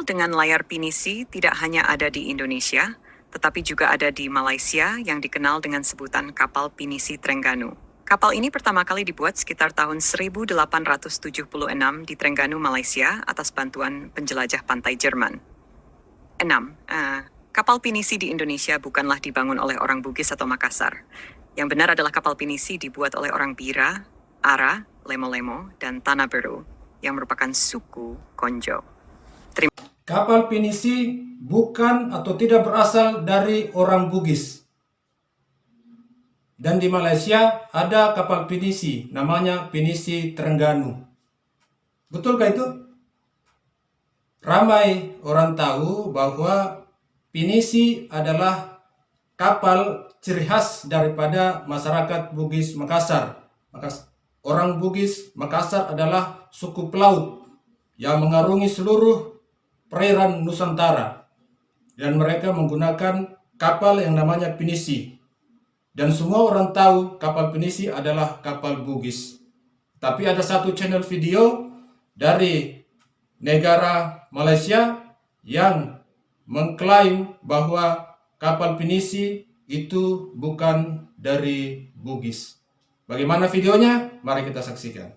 Kapal dengan layar pinisi tidak hanya ada di Indonesia, tetapi juga ada di Malaysia yang dikenal dengan sebutan kapal pinisi Terengganu. Kapal ini pertama kali dibuat sekitar tahun 1876 di Terengganu, Malaysia atas bantuan penjelajah pantai Jerman. 6. Kapal pinisi di Indonesia bukanlah dibangun oleh orang Bugis atau Makassar. Yang benar adalah kapal pinisi dibuat oleh orang Bira, Ara, Lemo-Lemo, dan Tanah Beru, yang merupakan suku Konjo. Kapal pinisi bukan atau tidak berasal dari orang Bugis. Dan di Malaysia ada kapal pinisi, namanya pinisi Terengganu. Betulkah itu? Ramai orang tahu bahwa pinisi adalah kapal ciri khas daripada masyarakat Bugis Makassar. Orang Bugis Makassar adalah suku pelaut yang mengarungi seluruh perairan Nusantara, dan mereka menggunakan kapal yang namanya pinisi, dan semua orang tahu kapal pinisi adalah kapal Bugis. Tapi ada satu channel video dari negara Malaysia yang mengklaim bahwa kapal pinisi itu bukan dari Bugis. Bagaimana videonya? Mari kita saksikan.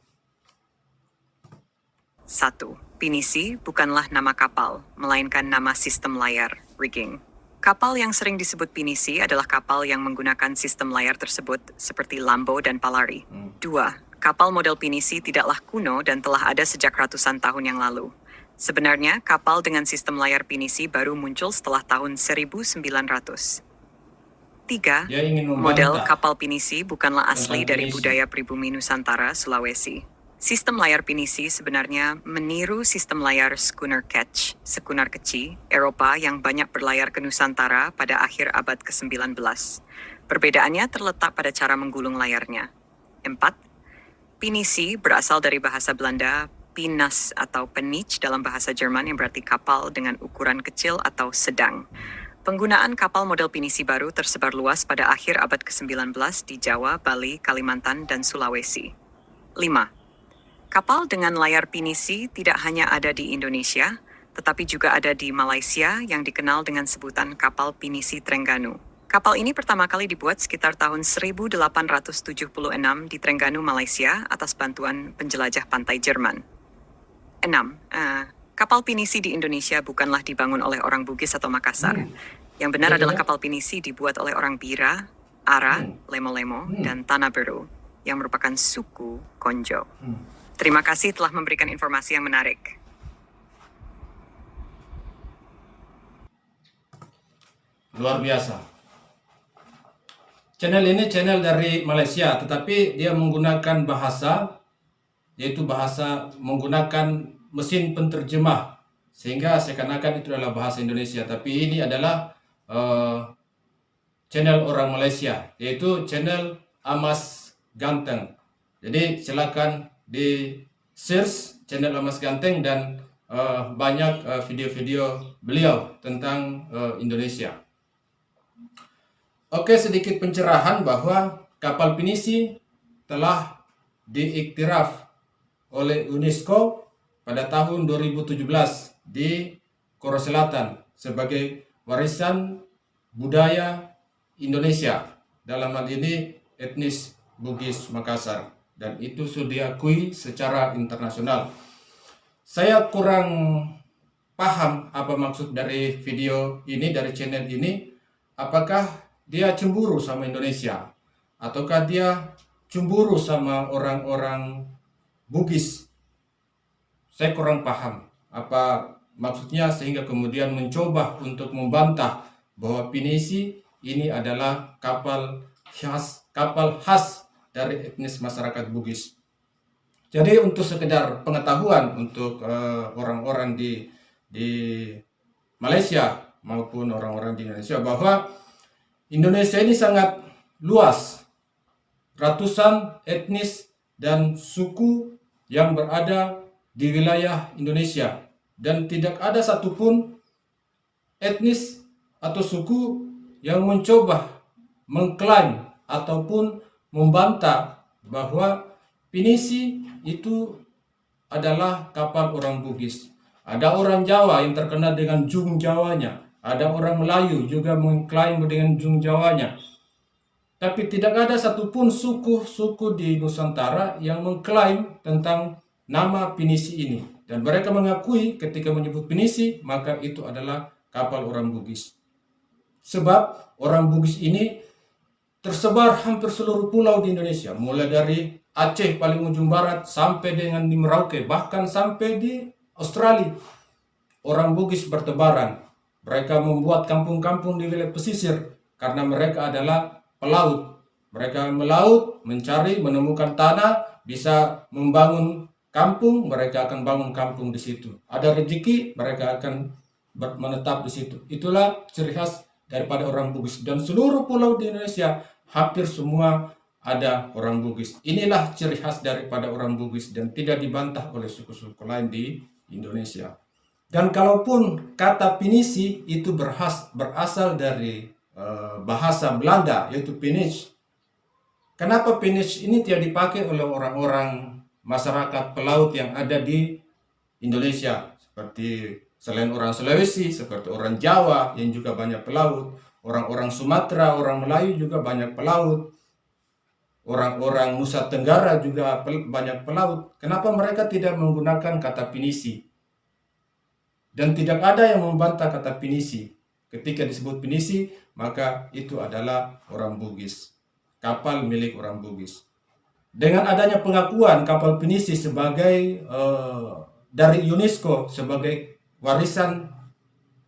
1. Pinisi bukanlah nama kapal, melainkan nama sistem layar, rigging. Kapal yang sering disebut pinisi adalah kapal yang menggunakan sistem layar tersebut, seperti Lambo dan Palari. 2. Kapal model pinisi tidaklah kuno dan telah ada sejak ratusan tahun yang lalu. Sebenarnya, kapal dengan sistem layar pinisi baru muncul setelah tahun 1900. 3. Model kapal pinisi bukanlah asli dari budaya pribumi Nusantara, Sulawesi. Sistem layar pinisi sebenarnya meniru sistem layar schooner ketch, sekunar kecil, Eropa yang banyak berlayar ke Nusantara pada akhir abad ke-19. Perbedaannya terletak pada cara menggulung layarnya. 4. Pinisi berasal dari bahasa Belanda, pinas atau penich dalam bahasa Jerman yang berarti kapal dengan ukuran kecil atau sedang. Penggunaan kapal model pinisi baru tersebar luas pada akhir abad ke-19 di Jawa, Bali, Kalimantan, dan Sulawesi. 5. Kapal dengan layar pinisi tidak hanya ada di Indonesia, tetapi juga ada di Malaysia yang dikenal dengan sebutan kapal pinisi Terengganu. Kapal ini pertama kali dibuat sekitar tahun 1876 di Terengganu, Malaysia atas bantuan penjelajah pantai Jerman. 6. Kapal pinisi di Indonesia bukanlah dibangun oleh orang Bugis atau Makassar. Yang benar adalah kapal pinisi dibuat oleh orang Bira, Ara, Lemo-Lemo, dan Tanah Beru, yang merupakan suku Konjo. Terima kasih telah memberikan informasi yang menarik. Luar biasa. Channel ini channel dari Malaysia, tetapi dia menggunakan bahasa, yaitu bahasa menggunakan mesin penterjemah, sehingga seakan-akan itu adalah bahasa Indonesia. Tapi ini adalah channel orang Malaysia, yaitu channel Amas Ganteng. Jadi silakan di search channel Amas Ganteng dan banyak video-video beliau tentang Indonesia. Oke, sedikit pencerahan bahwa kapal pinisi telah diiktiraf oleh UNESCO pada tahun 2017 di Korea Selatan sebagai warisan budaya Indonesia, dalam hal ini etnis Bugis Makassar, dan itu sudah diakui secara internasional. Saya kurang paham apa maksud dari video ini, dari channel ini. Apakah dia cemburu sama Indonesia, ataukah dia cemburu sama orang-orang Bugis? Saya kurang paham apa maksudnya, sehingga kemudian mencoba untuk membantah bahwa pinisi ini adalah kapal khas dari etnis masyarakat Bugis. Jadi untuk sekedar pengetahuan untuk orang-orang di Malaysia maupun orang-orang di Indonesia, bahwa Indonesia ini sangat luas, ratusan etnis dan suku yang berada di wilayah Indonesia, dan tidak ada satupun etnis atau suku yang mencoba mengklaim ataupun membantah bahwa pinisi itu adalah kapal orang Bugis. Ada orang Jawa yang terkenal dengan Jung Jawanya. Ada orang Melayu juga mengklaim dengan Jung Jawanya. Tapi tidak ada satupun suku-suku di Nusantara yang mengklaim tentang nama pinisi ini. Dan mereka mengakui ketika menyebut pinisi, maka itu adalah kapal orang Bugis. Sebab orang Bugis ini tersebar hampir seluruh pulau di Indonesia, mulai dari Aceh paling ujung barat sampai dengan di Merauke, bahkan sampai di Australia. Orang Bugis bertebaran. Mereka membuat kampung-kampung di wilayah pesisir karena mereka adalah pelaut. Mereka melaut, mencari, menemukan tanah, bisa membangun kampung, mereka akan bangun kampung di situ. Ada rezeki, mereka akan menetap di situ. Itulah ciri khas daripada orang Bugis. Dan seluruh pulau di Indonesia hampir semua ada orang Bugis. Inilah ciri khas daripada orang Bugis dan tidak dibantah oleh suku-suku lain di Indonesia. Dan kalaupun kata pinisi itu berasal dari bahasa Belanda, yaitu Finnish. Kenapa Finnish ini tidak dipakai oleh orang-orang masyarakat pelaut yang ada di Indonesia? Seperti selain orang Sulawesi, seperti orang Jawa yang juga banyak pelaut, orang-orang Sumatera, orang Melayu juga banyak pelaut, orang-orang Nusa Tenggara juga banyak pelaut. Kenapa mereka tidak menggunakan kata pinisi? Dan tidak ada yang membantah kata pinisi. Ketika disebut pinisi, maka itu adalah orang Bugis. Kapal milik orang Bugis. Dengan adanya pengakuan kapal pinisi sebagai dari UNESCO sebagai warisan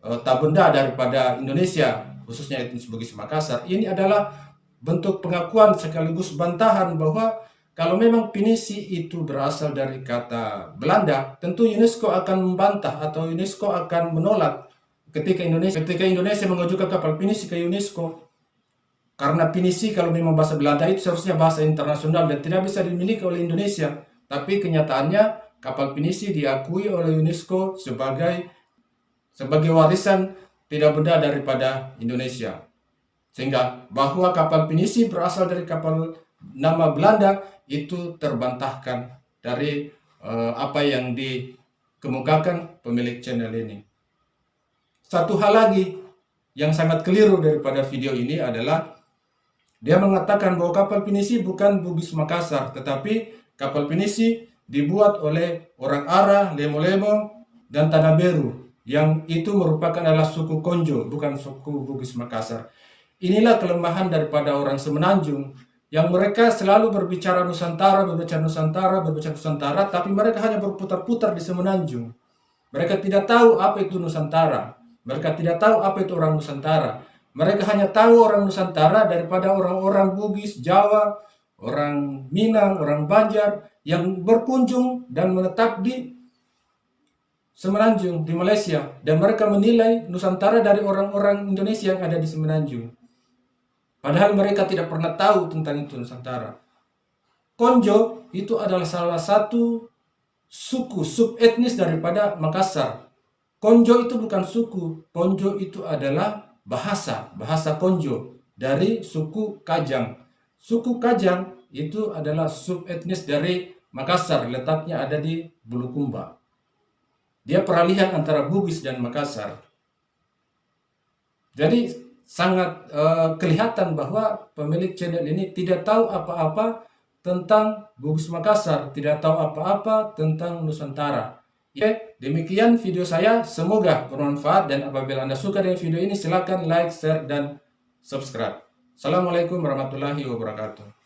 tak benda daripada Indonesia, khususnya etnis Bugis Makassar, ini adalah bentuk pengakuan sekaligus bantahan bahwa kalau memang pinisi itu berasal dari kata Belanda, tentu UNESCO akan membantah atau UNESCO akan menolak ketika Indonesia mengajukan kapal pinisi ke UNESCO. Karena pinisi kalau memang bahasa Belanda itu seharusnya bahasa internasional dan tidak bisa dimiliki oleh Indonesia. Tapi kenyataannya kapal pinisi diakui oleh UNESCO sebagai warisan tidak benda daripada Indonesia. Sehingga bahwa kapal pinisi berasal dari kapal nama Belanda itu terbantahkan dari apa yang dikemukakan pemilik channel ini. Satu hal lagi yang sangat keliru daripada video ini adalah dia mengatakan bahwa kapal pinisi bukan Bugis Makassar, tetapi kapal pinisi dibuat oleh orang Ara, Lemo-Lemo, dan Tanah Beru, yang itu merupakan adalah suku Konjo, bukan suku Bugis Makassar. Inilah kelemahan daripada orang Semenanjung, yang mereka selalu berbicara Nusantara, tapi mereka hanya berputar-putar di Semenanjung. Mereka tidak tahu apa itu Nusantara. Mereka tidak tahu apa itu orang Nusantara. Mereka hanya tahu orang Nusantara daripada orang-orang Bugis, Jawa, orang Minang, orang Banjar, yang berkunjung dan menetap di Semenanjung, di Malaysia. Dan mereka menilai Nusantara dari orang-orang Indonesia yang ada di Semenanjung. Padahal mereka tidak pernah tahu tentang itu Nusantara. Konjo itu adalah salah satu suku, subetnis daripada Makassar. Konjo itu bukan suku, Konjo itu adalah bahasa Konjo dari suku Kajang. Suku Kajang itu adalah subetnis dari Makassar, letaknya ada di Bulukumba. Dia peralihan antara Bugis dan Makassar. Jadi sangat kelihatan bahwa pemilik channel ini tidak tahu apa-apa tentang Bugis Makassar, tidak tahu apa-apa tentang Nusantara. Oke, demikian video saya, semoga bermanfaat, dan apabila Anda suka dengan video ini silakan like, share, dan subscribe. Assalamualaikum warahmatullahi wabarakatuh.